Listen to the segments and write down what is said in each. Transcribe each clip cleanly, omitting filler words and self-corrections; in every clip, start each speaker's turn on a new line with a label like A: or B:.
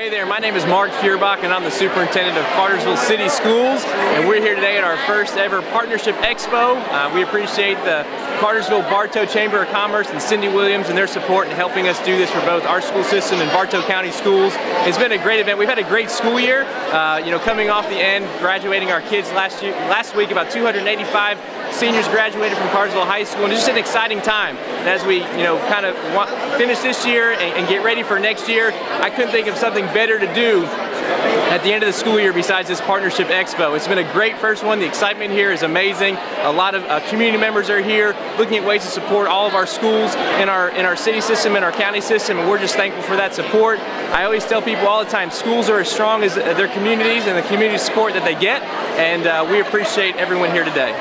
A: Hey there, my name is Marc Feuerbach and I'm the Superintendent of Cartersville City Schools, and we're here today at our first ever Partnership Expo. We appreciate the Cartersville Bartow Chamber of Commerce and Cindy Williams and their support in helping us do this for both our school system and Bartow County schools. It's been a great event. We've had a great school year, coming off the end, graduating our kids last week, about 285 seniors graduated from Cartersville High School, and it's just an exciting time. And as we, kind of finish this year and get ready for next year, I couldn't think of something better to do at the end of the school year besides this Partnership Expo. It's been a great first one. The excitement here is amazing. A lot of community members are here looking at ways to support all of our schools in our city system and our county system, and we're just thankful for that support. I always tell people all the time, schools are as strong as their communities and the community support that they get, and we appreciate everyone here today.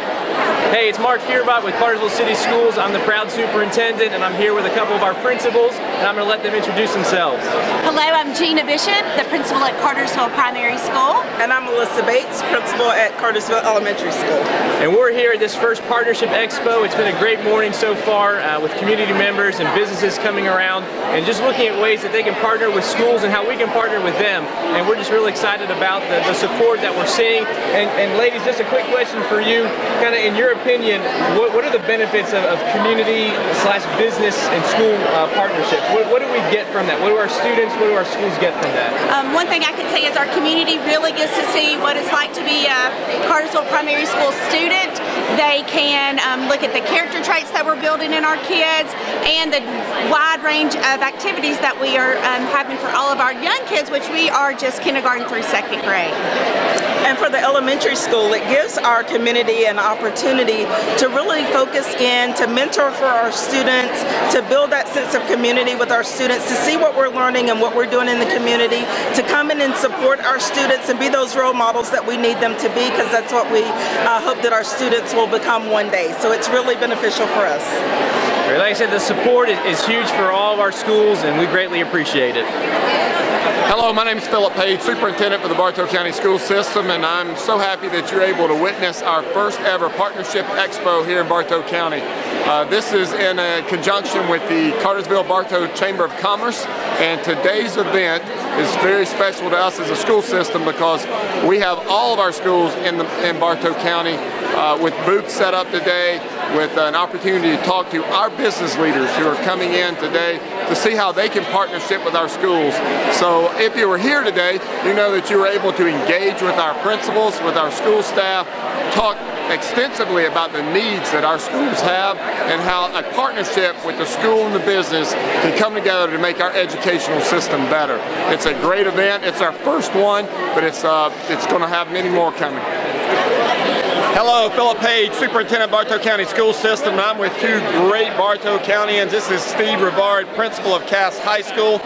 A: Hey, it's Marc Feuerbach with Cartersville City Schools. I'm the proud superintendent, and I'm here with a couple of our principals, and I'm going to let them introduce themselves.
B: Hello, I'm Gina Bishop, the principal at Cartersville Primary School.
C: And I'm Melissa Bates, principal at Cartersville Elementary School.
A: And we're here at this first Partnership Expo. It's been a great morning so far with community members and businesses coming around and just looking at ways that they can partner with schools and how we can partner with them. And we're just really excited about the support that we're seeing. And ladies, just a quick question for you, kind of in your opinion, what are the benefits of community/business and school partnerships? What do we get from that? What do our students, what do our schools get from that?
B: One thing I can say is our community really gets to see what it's like to be a Cartersville Primary School student. They can look at the character traits that we're building in our kids and the wide range of activities that we are having for all of our young kids, which we are just kindergarten through 2nd grade.
C: And for the elementary school, it gives our community an opportunity to really focus in, to mentor for our students, to build that sense of community with our students, to see what we're learning and what we're doing in the community, to come in and support our students and be those role models that we need them to be, because that's what we hope that our students will become one day. So it's really beneficial for us.
A: Like I said, the support is huge for all of our schools, and we greatly appreciate it.
D: Hello, my name is Philip Page, Superintendent for the Bartow County School System, and I'm so happy that you're able to witness our first ever Partnership Expo here in Bartow County. This is in conjunction with the Cartersville Bartow Chamber of Commerce, and today's event is very special to us as a school system because we have all of our schools in Bartow County with booths set up today, with an opportunity to talk to our business leaders who are coming in today to see how they can partnership with our schools. So if you were here today, you know that you were able to engage with our principals, with our school staff, talk extensively about the needs that our schools have and how a partnership with the school and the business can come together to make our educational system better. It's a great event. It's our first one, but it's going to have many more coming.
E: Hello, Philip Page, Superintendent Bartow County School System. I'm with two great Bartow Countyans. This is Steve Rivard, Principal of Cass High School.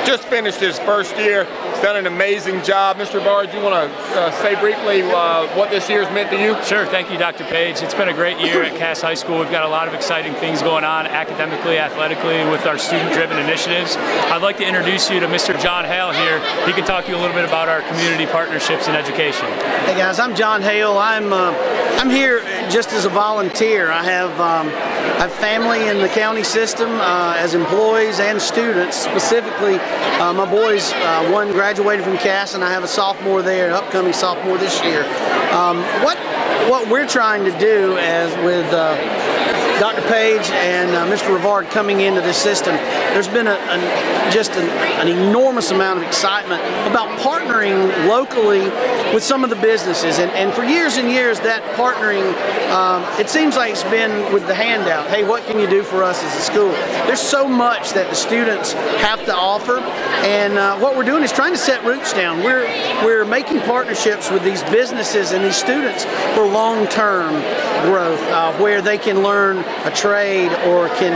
E: Just finished his first year. He's done an amazing job. Mr. Rivard, do you want to say briefly what this year's meant to you?
F: Sure, thank you, Dr. Page. It's been a great year at Cass High School. We've got a lot of exciting things going on academically, athletically, with our student-driven initiatives. I'd like to introduce you to Mr. John Hale here. He can talk to you a little bit about our community partnerships in education.
G: Hey guys, I'm John Hale. I'm here just as a volunteer. I have family in the county system as employees and students. Specifically, my boys, one graduated from Cass, and I have a sophomore there, an upcoming sophomore this year. What we're trying to do with Dr. Page and Mr. Rivard coming into this system, there's been just an enormous amount of excitement about partnering locally with some of the businesses. And for years and years, that partnering, it seems like it's been with the handout. Hey, what can you do for us as a school? There's so much that the students have to offer. And what we're doing is trying to set roots down. We're making partnerships with these businesses and these students for long-term growth, where they can learn a trade or can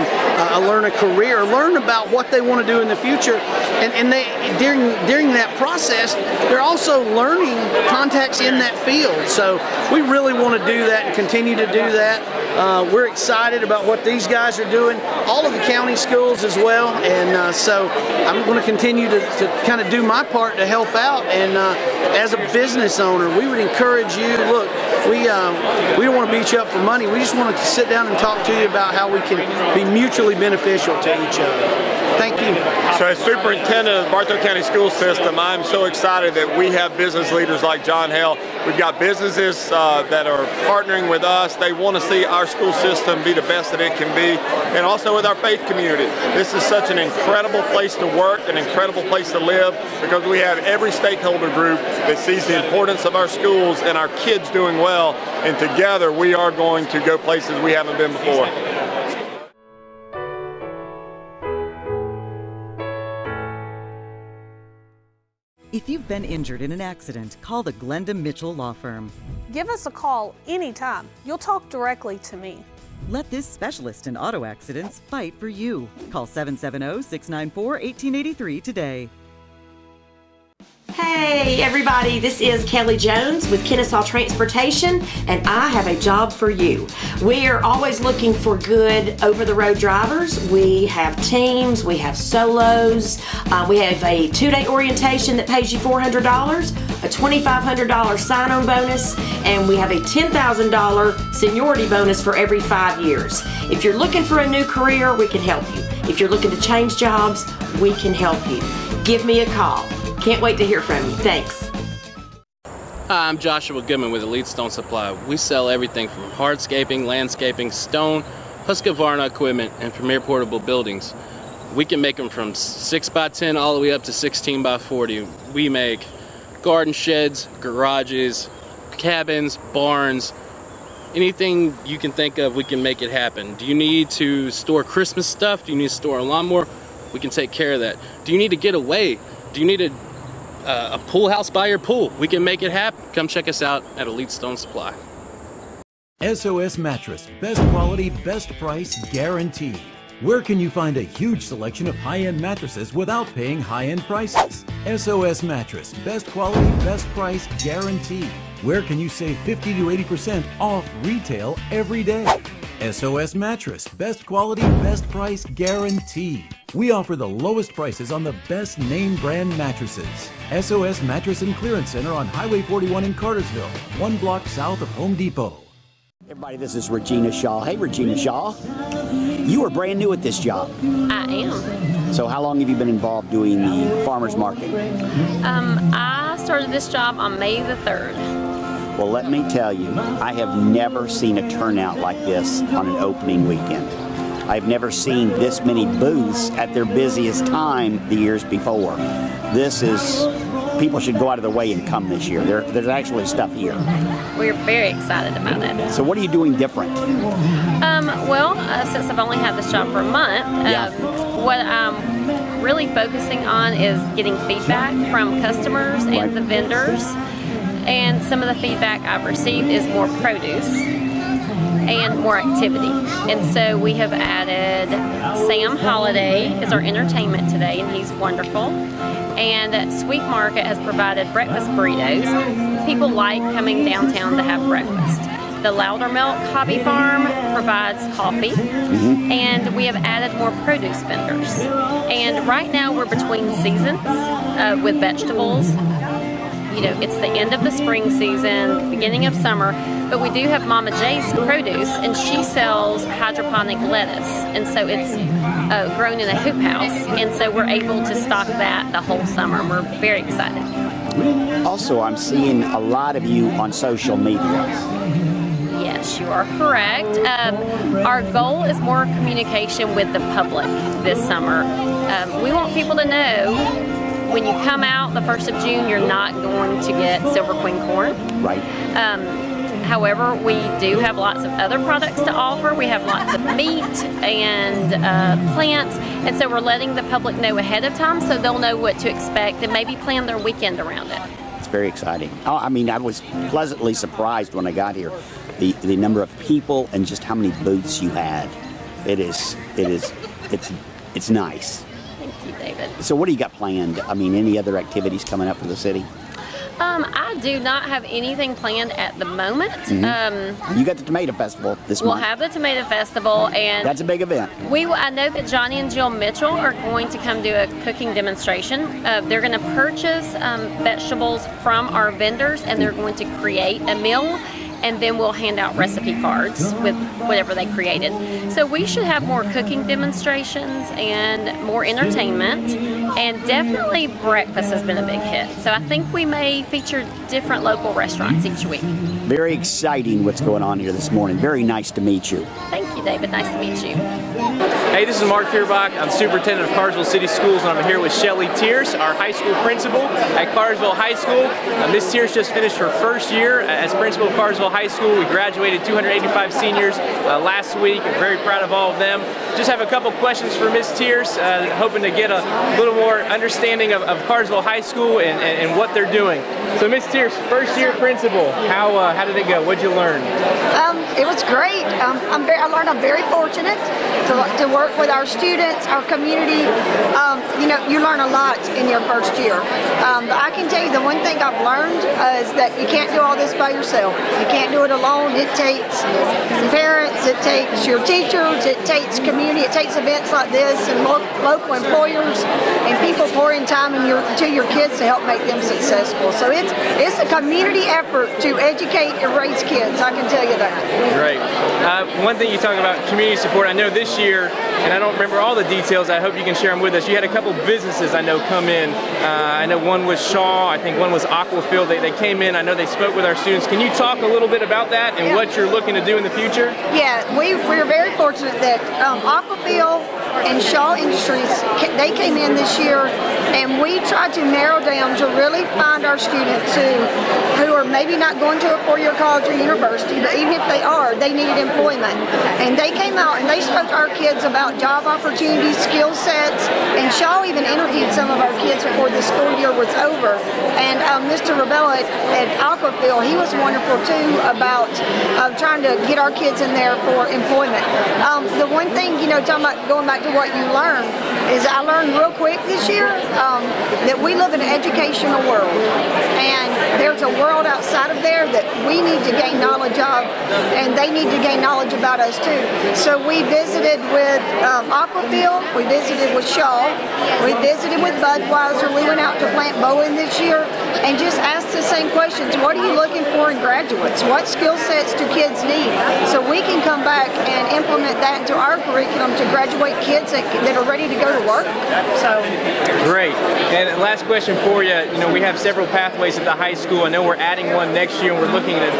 G: learn a career, learn about what they want to do in the future. And they, during that process, they're also learning contacts in that field. So we really want to do that and continue to do that. We're excited about what these guys are doing, all of the county schools as well. And so I'm going to continue to kind of do my part to help out. And as a business owner, we would encourage you, look, we don't want to beat you up for money. We just want to sit down and talk talk to you about how we can be mutually beneficial to each other. Thank you.
E: So as superintendent of the Bartow County School System, I'm so excited that we have business leaders like John Hale. We've got businesses that are partnering with us. They want to see our school system be the best that it can be, and also with our faith community. This is such an incredible place to work, an incredible place to live, because we have every stakeholder group that sees the importance of our schools and our kids doing well, and together we are going to go places we haven't been before.
H: If you've been injured in an accident, call the Glenda Mitchell Law Firm.
I: Give us a call anytime. You'll talk directly to me.
H: Let this specialist in auto accidents fight for you. Call 770-694-1883 today.
J: Hey everybody, this is Kelly Jones with Kennesaw Transportation, and I have a job for you. We are always looking for good over-the-road drivers. We have teams, we have solos, we have a 2-day orientation that pays you $400, a $2,500 sign-on bonus, and we have a $10,000 seniority bonus for every 5 years. If you're looking for a new career, we can help you. If you're looking to change jobs, we can help you. Give me a call. Can't wait to hear from you. Thanks.
K: Hi, I'm Joshua Goodman with Elite Stone Supply. We sell everything from hardscaping, landscaping, stone, Husqvarna equipment, and premier portable buildings. We can make them from 6x10 all the way up to 16x40. We make garden sheds, garages, cabins, barns, anything you can think of, we can make it happen. Do you need to store Christmas stuff? Do you need to store a lawnmower? We can take care of that. Do you need to get away? Do you need a pool house by your pool? We can make it happen. Come check us out at Elite Stone Supply.
L: SOS Mattress. Best quality, best price, guaranteed. Where can you find a huge selection of high-end mattresses without paying high-end prices? SOS Mattress. Best quality, best price, guaranteed. Where can you save 50 to 80% off retail every day? SOS Mattress. Best quality, best price, guaranteed. We offer the lowest prices on the best name brand mattresses. SOS Mattress and Clearance Center on Highway 41 in Cartersville, 1 block south of Home Depot.
M: Everybody, this is Regina Shaw. Hey, Regina Shaw. You are brand new at this job.
N: I am.
M: So how long have you been involved doing the farmers market?
N: I started this job on May the 3rd.
M: Well, let me tell you, I have never seen a turnout like this on an opening weekend. I've never seen this many booths at their busiest time the years before. This is, people should go out of their way and come this year. There's actually stuff here.
N: We're very excited about it.
M: So what are you doing different?
N: Since I've only had this job for a month, what I'm really focusing on is getting feedback from customers and the vendors. And some of the feedback I've received is more produce and more activity. And so we have added Sam Holiday as our entertainment today, and he's wonderful. And Sweet Market has provided breakfast burritos. People like coming downtown to have breakfast. The Loudermilk Hobby Farm provides coffee, and we have added more produce vendors. And right now we're between seasons with vegetables. You know, it's the end of the spring season, beginning of summer, but we do have Mama J's produce, and she sells hydroponic lettuce, and so it's grown in a hoop house, and so we're able to stock that the whole summer. We're very excited.
M: Also, I'm seeing a lot of you on social media.
N: Yes, you are correct. Our goal is more communication with the public this summer. We want people to know when you come out the 1st of June, you're not going to get Silver Queen corn.
M: Right.
N: However, we do have lots of other products to offer. We have lots of meat and plants, and so we're letting the public know ahead of time so they'll know what to expect and maybe plan their weekend around it.
M: It's very exciting. I mean, I was pleasantly surprised when I got here, the number of people and just how many booths you had. It's nice.
N: Thank you, David.
M: So what do you got planned? I mean, any other activities coming up for the city?
N: I do not have anything planned at the moment.
M: You got the Tomato Festival this month.
N: We'll have the Tomato Festival, and
M: that's a big event.
N: I know that Johnny and Jill Mitchell are going to come do a cooking demonstration. They're going to purchase vegetables from our vendors, and they're going to create a meal. and then we'll hand out recipe cards with whatever they created. So we should have more cooking demonstrations and more entertainment, and definitely breakfast has been a big hit. So I think we may feature different local restaurants each week.
M: Very exciting what's going on here this morning. Very nice to meet you.
N: Thank you, David. Nice to meet you.
A: Hey, this is Marc Feuerbach. I'm Superintendent of Cartersville City Schools, and I'm here with Shelly Tierce, our high school principal at Cartersville High School. Ms. Tierce just finished her first year as principal of Cartersville High School. We graduated 285 seniors last week. I'm very proud of all of them. Just have a couple questions for Ms. Tierce, hoping to get a little more understanding of Cartersville High School and what they're doing. So Ms. Tierce, first year principal, how did it go? What'd you learn?
O: It was great. I learned I'm very fortunate to work with our students, our community. You learn a lot in your first year. But I can tell you the one thing I've learned is that you can't do all this by yourself. You can't do it alone. It takes parents, it takes your teachers, it takes community, it takes events like this and local employers and people pouring time to your kids to help make them successful. So it's a community effort to educate and raise kids. I can tell you that.
A: Great. One thing you talk about community support, I know this year, and I don't remember all the details, I hope you can share them with us. You had a couple businesses I know come in. I know one was Shaw, I think one was Aquafield. They came in, I know they spoke with our students. Can you talk a little bit about that and what you're looking to do in the future?
O: Yeah, we're very fortunate that Aquafield and Shaw Industries, they came in this year, and we tried to narrow down to really find our students who are maybe not going to a four-year college or university, but even if they are, they needed employment. And they came out and they spoke to our kids about job opportunities, skill sets, and Shaw even interviewed some of our kids before the school year was over. And Mr. Rebella at Aquafield, he was wonderful too about trying to get our kids in there for employment. The one thing, talking about going back to what you learned, is I learned real quick this year that we live in an educational world, and there's a world outside of there that we need to gain knowledge of, and they need to gain knowledge about us too. So we visited with Aquafield, we visited with Shaw, we visited with Budweiser, we went out to Plant Bowen this year and just asked the same questions. What are you looking for in graduates? What skill sets do kids need? So we can come back and implement that into our curriculum to graduate kids that are ready to go to work. So
A: great. And last question for you. We have several pathways at the high school. I know we're adding one next year, and we're looking at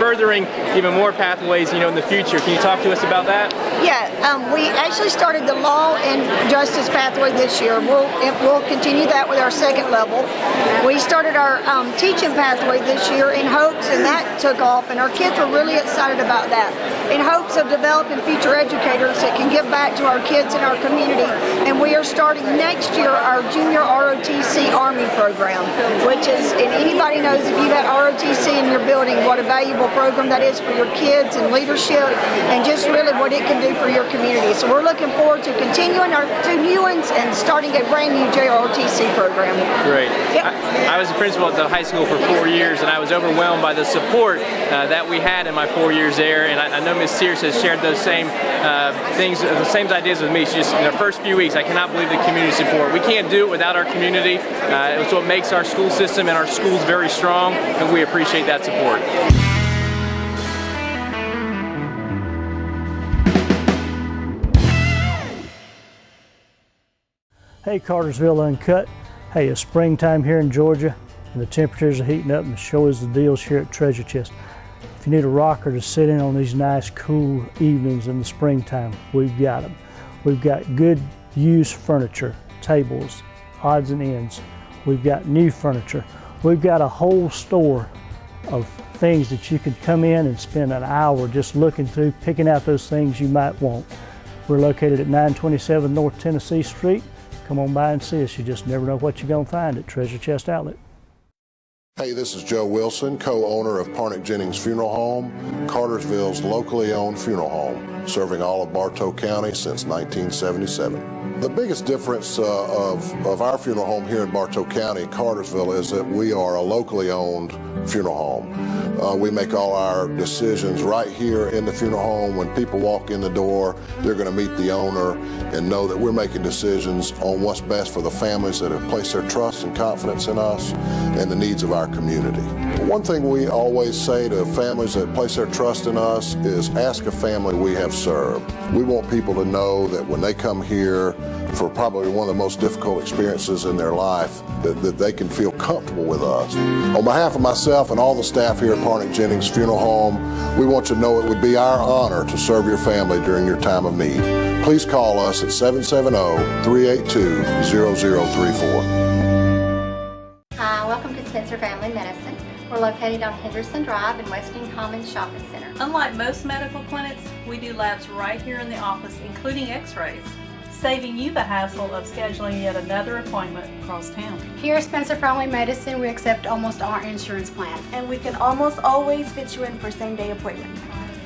A: furthering even more pathways, in the future. Can you talk to us about that?
O: Yeah, we actually started the law and justice pathway this year. We'll continue that with our second level. We started our teaching pathway this year in hopes, and that took off, and our kids were really excited about that, in hopes of developing future educators that can give back to our kids in our community. And we are starting next year our junior ROTC Army program, which is, and anybody knows if you've had ROTC in your building, what a valuable program that is for your kids and leadership, and just really what it can do for your community. So we're looking forward to continuing our two new ones and starting a brand new JROTC program.
A: Great.
O: Yep.
A: I was a principal at the high school for 4 years, and I was overwhelmed by the support that we had in my 4 years there. And I know Ms. Tierce has shared those same things, the same ideas with me. She just, in the first few weeks, I cannot believe the community support. We can't do it without our community. It's what makes our school system and our schools very strong, and we appreciate that support.
P: Hey, Cartersville UNCUT. Hey, it's springtime here in Georgia, and the temperatures are heating up, and so is the deals here at Treasure Chest. If you need a rocker to sit in on these nice, cool evenings in the springtime, we've got them. We've got good used furniture, tables, odds and ends. We've got new furniture. We've got a whole store of things that you could come in and spend an hour just looking through, picking out those things you might want. We're located at 927 North Tennessee Street. Come on by and see us. You just never know what you're going to find at Treasure Chest Outlet.
Q: Hey, this is Joe Wilson, co-owner of Jennings Funeral Home, Cartersville's locally owned funeral home, serving all of Bartow County since 1977. The biggest difference of our funeral home here in Bartow County, Cartersville, is that we are a locally owned funeral home. We make all our decisions right here in the funeral home. When people walk in the door, they're going to meet the owner and know that we're making decisions on what's best for the families that have placed their trust and confidence in us and the needs of our community. One thing we always say to families that place their trust in us is ask a family we have served. We want people to know that when they come here for probably one of the most difficult experiences in their life, that they can feel comfortable with us. On behalf of myself and all the staff here at Carnac Jennings Funeral Home, we want you to know it would be our honor to serve your family during your time of need. Please call us at 770-382-0034.
R: Hi, welcome to Spencer Family Medicine. We're located on Henderson Drive in Weston Commons Shopping Center.
S: Unlike most medical clinics, we do labs right here in the office, including x-rays, saving you the hassle of scheduling yet another appointment across town.
T: Here at Spencer Family Medicine, we accept almost all insurance plans.
U: And we can almost always fit you in for same-day appointments.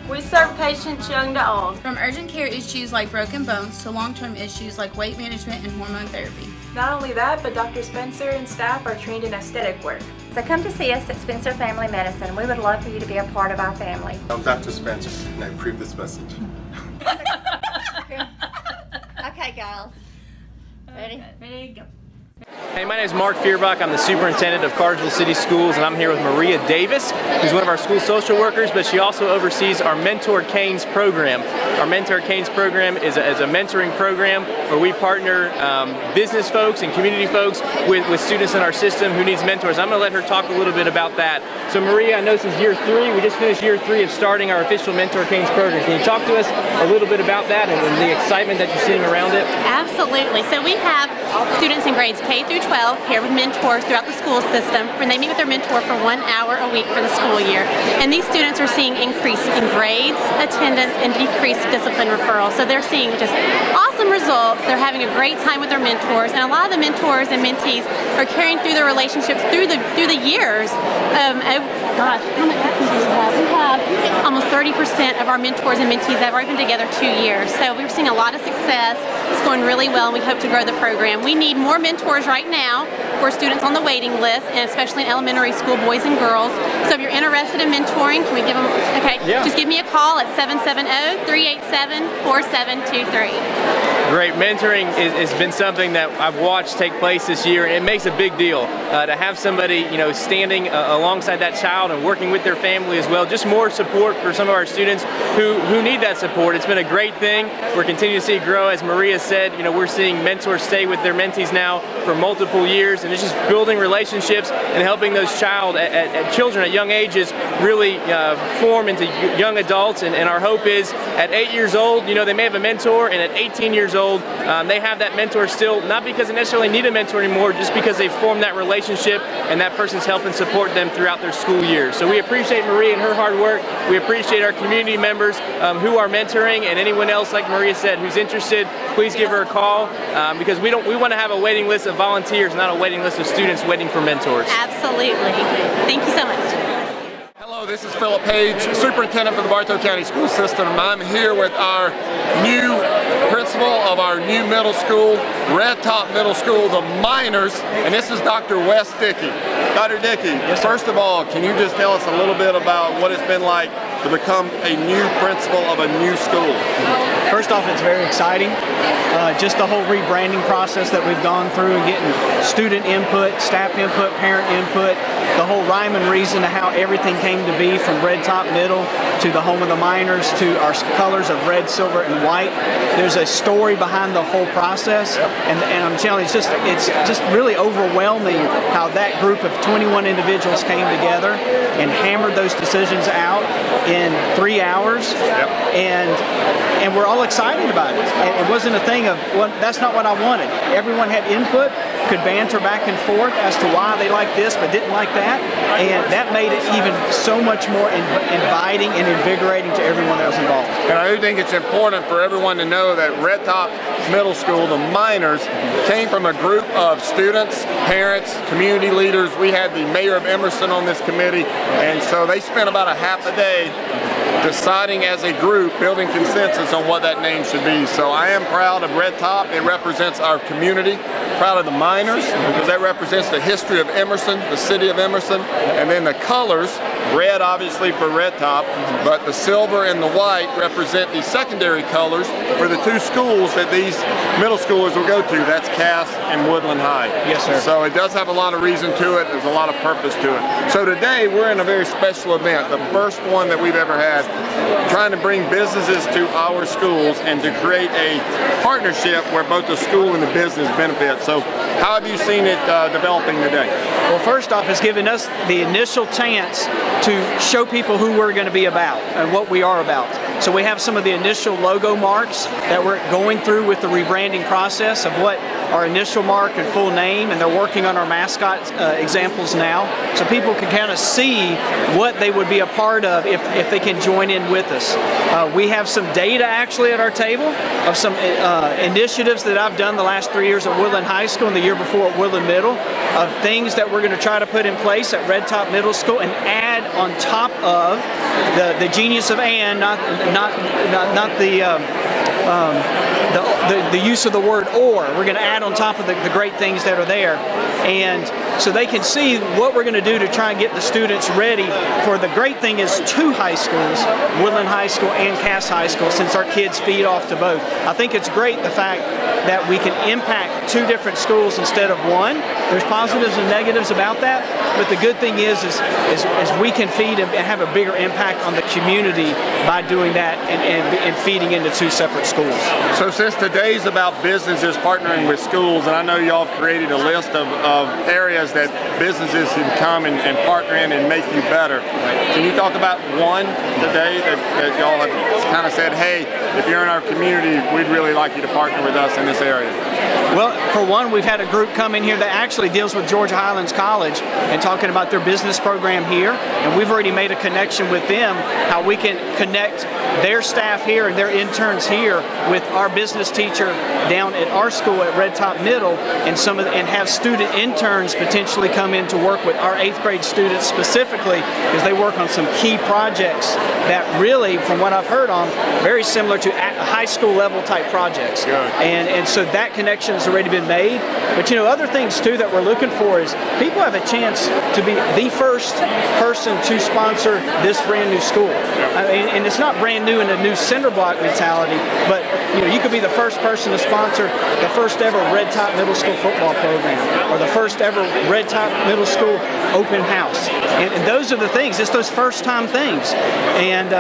V: We serve patients young to old.
W: From urgent care issues like broken bones to long-term issues like weight management and hormone therapy.
V: Not only that, but Dr. Spencer and staff are trained in aesthetic work.
R: So come to see us at Spencer Family Medicine. We would love for you to be a part of our family.
X: I'm Dr. Spencer, and I approve this message.
R: Okay, girls. Ready?
V: Ready, go.
A: Hey, my name is Marc. I'm the superintendent of Cartersville City Schools, and I'm here with Maria Davis, who's one of our school social workers, but she also oversees our Mentor Canes program. Our Mentor Canes program is a mentoring program where we partner business folks and community folks with students in our system who needs mentors. I'm going to let her talk a little bit about that. So Maria, I know this is year 3. We just finished year 3 of starting our official Mentor Canes program. Can you talk to us a little bit about that and the excitement that you're seeing around it?
Y: Absolutely. So we have students in grades K through 12 paired with mentors throughout the school system, when they meet with their mentor for 1 hour a week for the school year. And these students are seeing increase in grades, attendance, and decreased discipline referral. So they're seeing just awesome results. They're having a great time with their mentors, and a lot of the mentors and mentees are carrying through their relationships through the years. Gosh, how much do we have? We have almost 30% of our mentors and mentees have already been together 2 years. So we're seeing a lot of success. It's going really well, and we hope to grow the program. We need more mentors right now for students on the waiting list, and especially in elementary school, boys and girls. So if you're interested in mentoring, can we give them, okay, yeah. Just give me a call at 770-387-4723.
A: Great. Mentoring has been something that I've watched take place this year, and it makes a big deal to have somebody, standing alongside that child and working with their family as well. Just more support for some of our students who need that support. It's been a great thing. We're continuing to see it grow. As Maria said, we're seeing mentors stay with their mentees now for multiple years, and it's just building relationships and helping those children at young ages really form into young adults. And our hope is at 8 years old, they may have a mentor, and at 18 years old, they have that mentor still, not because they necessarily need a mentor anymore, just because they've formed that relationship and that person's helping support them throughout their school years. So we appreciate Maria and her hard work. We appreciate our community members who are mentoring, and anyone else, like Maria said, who's interested, please give her a call because we want to have a waiting list of volunteers, not a waiting list of students waiting for mentors.
Y: Absolutely. Thank you so much.
D: Hello, this is Philip Page, Superintendent for the Bartow County School System. I'm here with our new principal of our new middle school, Red Top Middle School, the Miners, and this is Dr. Wes Dickey. Dr. Dickey, first of all, can you just tell us a little bit about what it's been like to become a new principal of a new school?
G: First off, it's very exciting. Just the whole rebranding process that we've gone through and getting student input, staff input, parent input, the whole rhyme and reason to how everything came to be, from Red Top Middle to the home of the Miners to our colors of red, silver, and white. There's a story behind the whole process, and I'm telling you, it's just really overwhelming how that group of 21 individuals came together and hammered those decisions out in 3 hours, and we're all excited about it. It wasn't a thing of, well, that's not what I wanted. Everyone had input, could banter back and forth as to why they liked this but didn't like that, and that made it even so much more inviting and invigorating to everyone that was involved.
D: And I do think it's important for everyone to know that Red Top Middle School, the Miners, came from a group of students, parents, community leaders. We had the mayor of Emerson on this committee, and so they spent about a half a day deciding as a group, building consensus on what that name should be. So I am proud of Red Top. It represents our community. Proud of the Miners because that represents the history of Emerson, the city of Emerson, and then the colors red obviously for Red Top, but the silver and the white represent the secondary colors for the two schools that these middle schoolers will go to. That's Cass and Woodland High.
G: Yes, sir.
D: So it does have a lot of reason to it. There's a lot of purpose to it. So today we're in a very special event, the first one that we've ever had, trying to bring businesses to our schools and to create a partnership where both the school and the business benefit. So how have you seen it developing today?
G: Well, first off, it's given us the initial chance to show people who we're going to be about and what we are about. So we have some of the initial logo marks that we're going through with the rebranding process of what our initial mark and full name, and they're working on our mascot examples now, so people can kind of see what they would be a part of if they can join in with us. We have some data actually at our table of some initiatives that I've done the last 3 years at Woodland High School and the year before at Woodland Middle, of things that we're going to try to put in place at Red Top Middle School and add on top of the genius of and, not the use of the word or. We're going to add on top of the great things that are there, and so they can see what we're going to do to try and get the students ready for the great thing is two high schools, Woodland High School and Cass High School, since our kids feed off to both. I think it's great the fact that we can impact two different schools instead of one. There's positives and negatives about that, but the good thing is we can feed and have a bigger impact on the community by doing that and feeding into two separate schools.
D: So since today's about businesses partnering with schools, and I know y'all have created a list of areas that businesses can come and partner in and make you better. Can you talk about one today that y'all have kind of said, hey, if you're in our community, we'd really like you to partner with us in this area?
G: Well, for one, we've had a group come in here that actually deals with Georgia Highlands College and talking about their business program here, and we've already made a connection with them, how we can connect their staff here and their interns here with our business teacher down at our school at Red Top Middle, and have student interns potentially come in to work with our 8th grade students specifically, because they work on some key projects that really, from what I've heard on, very similar to high school level type projects. And so that connection has already been made. But you know, other things too that we're looking for is people have a chance to be the first person to sponsor this brand new school. I mean, and it's not brand new in a new cinder block mentality, but you know, you could be the first person to sponsor the first ever Red Top Middle School football program, or the first ever Red Top Middle School open house. And those are the things, it's those first time things. And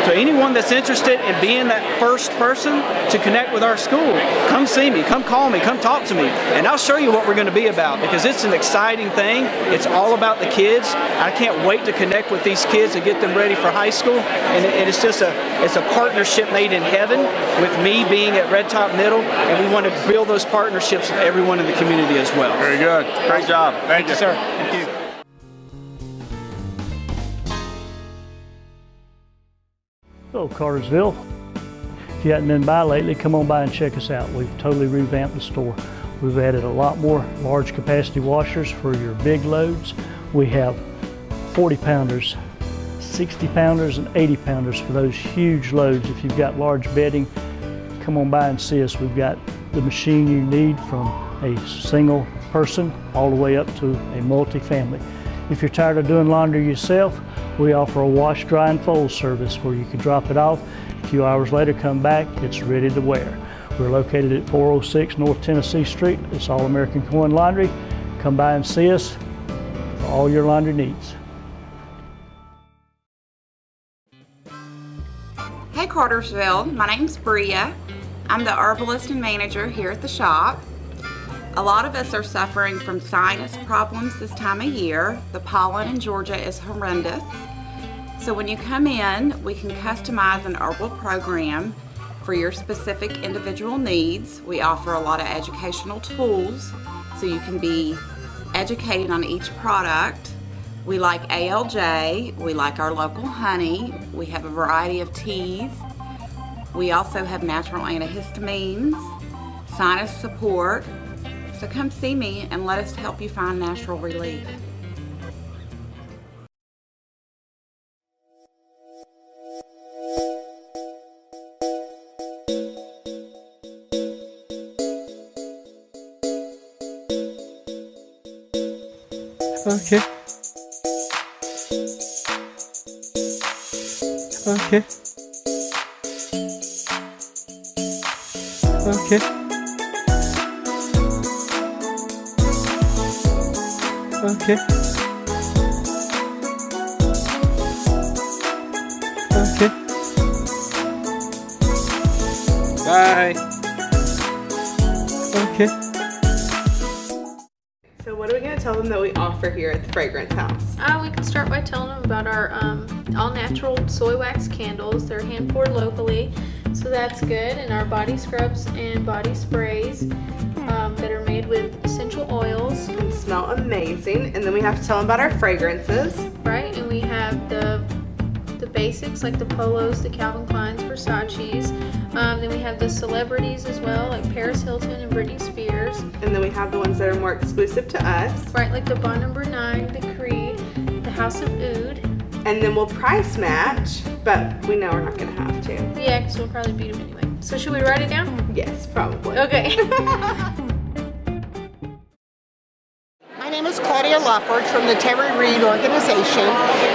G: so anyone that's interested in being that first person to connect with our school, come see me, come call me, come talk to me, and I'll show you what we're going to be about, because it's an exciting thing. It's all about the kids. I can't wait to connect with these kids and get them ready for high school, and it's just it's a partnership made in heaven with me being at Red Top Middle, and we want to build those partnerships with everyone in the community as well.
D: Very good. Great job. Thank you,
G: sir. Thank you.
P: Hello, Cartersville. If you haven't been by lately, come on by and check us out. We've totally revamped the store. We've added a lot more large capacity washers for your big loads. We have 40 pounders, 60 pounders, and 80 pounders for those huge loads. If you've got large bedding, come on by and see us. We've got the machine you need from a single person all the way up to a multi-family. If you're tired of doing laundry yourself, we offer a wash, dry, and fold service where you can drop it off. A few hours later, come back, it's ready to wear. We're located at 406 North Tennessee Street. It's All American Coin Laundry. Come by and see us for all your laundry needs.
W: Hey Cartersville, my name's Bria. I'm the herbalist and manager here at the shop. A lot of us are suffering from sinus problems this time of year. The pollen in Georgia is horrendous. So when you come in, we can customize an herbal program for your specific individual needs. We offer a lot of educational tools so you can be educated on each product. We like ALJ, we like our local honey, we have a variety of teas. We also have natural antihistamines, sinus support. So come see me and let us help you find natural relief.
B: Okay. Okay. Okay. Okay. Okay. Bye. Okay.
C: So what are we going to tell them that we offer here at the Fragrance House?
E: We can start by telling them about our all-natural soy wax candles. They're hand-poured locally, so that's good. And our body scrubs and body sprays that are made with essential oils.
C: And smell amazing. And then we have to tell them about our fragrances.
E: Right, and we have the basics like the Polos, the Calvin Kleins, Versace's. Then we have the celebrities as well, like Paris Hilton and Britney Spears.
C: And then we have the ones that are more exclusive to us. Right,
E: like the Bond No. 9, the Creed, the House of Oud.
C: And then we'll price match, but we know we're not going to have to.
E: Yeah, because we'll probably beat them anyway. So should we write it down?
C: Yes, probably.
E: Okay.
F: My name is Claudia Lefford from the Terry Reid organization,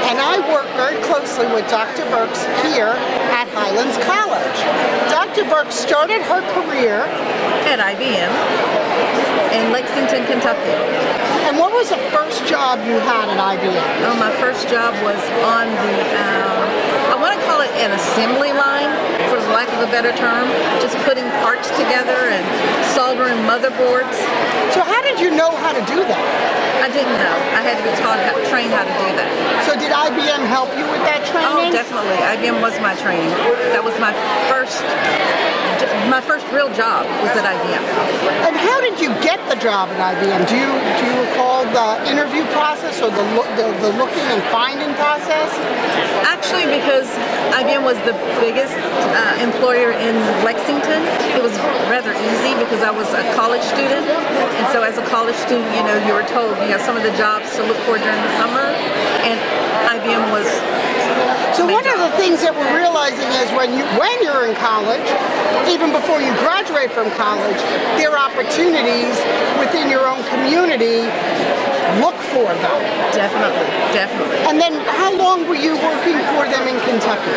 F: and I work very closely with Dr. Burks here at Highlands College. Dr. Burks started her career
I: at IBM in Lexington, Kentucky.
F: And what was the first job you had at IBM?
I: Oh, my first job was on the, I want to call it an assembly line, for lack of a better term, just putting parts together and soldering motherboards.
F: So how did you know how to do that?
I: I didn't know. I had to be trained how to do that.
F: So did IBM help you with that training?
I: Oh, definitely. IBM was my training. That was my first real job was at IBM.
F: And how did you get the job at IBM? Do you recall the interview process or the looking and finding process?
I: Actually, because IBM was the biggest employer in Lexington, it was rather easy because I was a college student. And so as a college student, you know, you were told, you know, some of the jobs to look for during the summer, and IBM was.
F: So one of the things that we're realizing is when you're in college, even before you graduate from college, there are opportunities within your own community. Look for them.
I: Definitely, definitely.
F: And then how long were you working for them in Kentucky?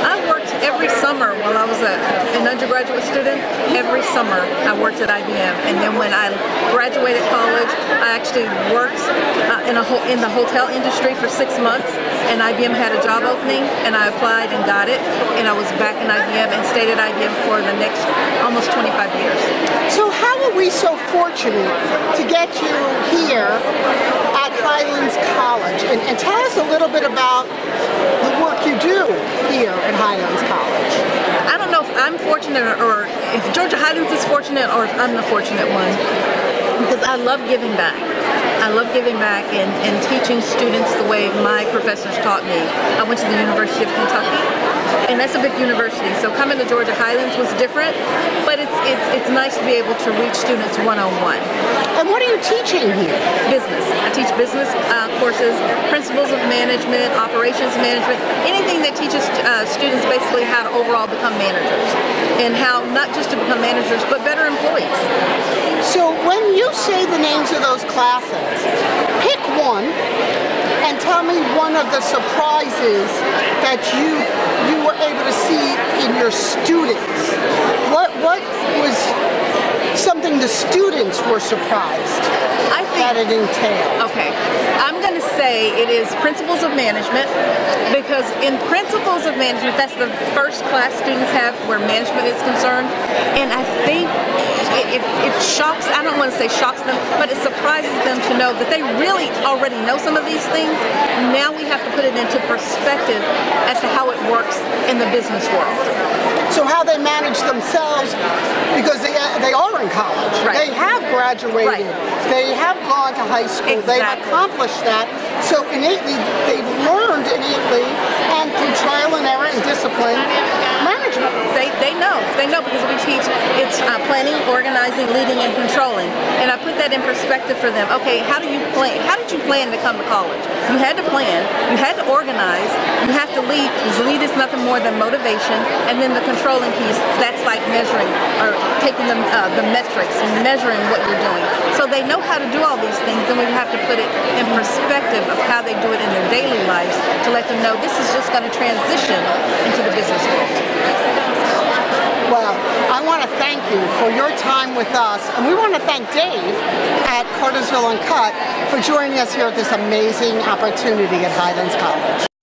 I: I worked every summer while I was an undergraduate student. Every summer I worked at IBM. And then when I graduated college, I actually worked in the hotel industry for 6 months. And IBM had a job opening, and I applied and got it. And I was back in IBM and stayed at IBM for the next almost 25 years.
F: So how are we so fortunate to get you here at Highlands College? And tell us a little bit about the work you do here at Highlands College.
I: I don't know if I'm fortunate or if Georgia Highlands is fortunate or if I'm the fortunate one, because I love giving back. I love giving back and teaching students the way my professors taught me. I went to the University of Kentucky, and that's a big university. So coming to Georgia Highlands was different, but it's nice to be able to reach students one-on-one.
F: And what are you teaching here?
I: Business. I teach business courses, principles of management, operations management, anything that teaches students basically how to overall become managers, and how not just to become managers, but better employees.
F: So when you say the names of those classes, pick one and tell me one of the surprises that you were able to see in your students. What was something the students were surprised that it entailed?
I: Okay, I'm going to say it is principles of management, because in principles of management, that's the first class students have where management is concerned, and I think it shocks, I don't want to say shocks them, but it surprises them to know that they really already know some of these things. Now we have to put it into perspective as to how it works in the business world.
F: So how they manage themselves, because they are in college. Right. They have graduated. Right. They have gone to high school. Exactly. They've accomplished that. So innately, they've learned innately, and through trial and error and discipline, management.
I: They know because we teach it's planning, organizing, organizing, leading, and controlling. And I put that in perspective for them. Okay, how did you plan to come to college? You had to plan, you had to organize, you have to lead, because lead is nothing more than motivation, and then the controlling piece, that's like measuring, or taking the metrics and measuring what you're doing. So they know how to do all these things, then we have to put it in perspective of how they do it in their daily lives to let them know this is just going to transition into the business world.
F: Well, I want to thank you for your time with us, and we want to thank Dave at Cartersville UNCUT for joining us here at this amazing opportunity at Highlands College.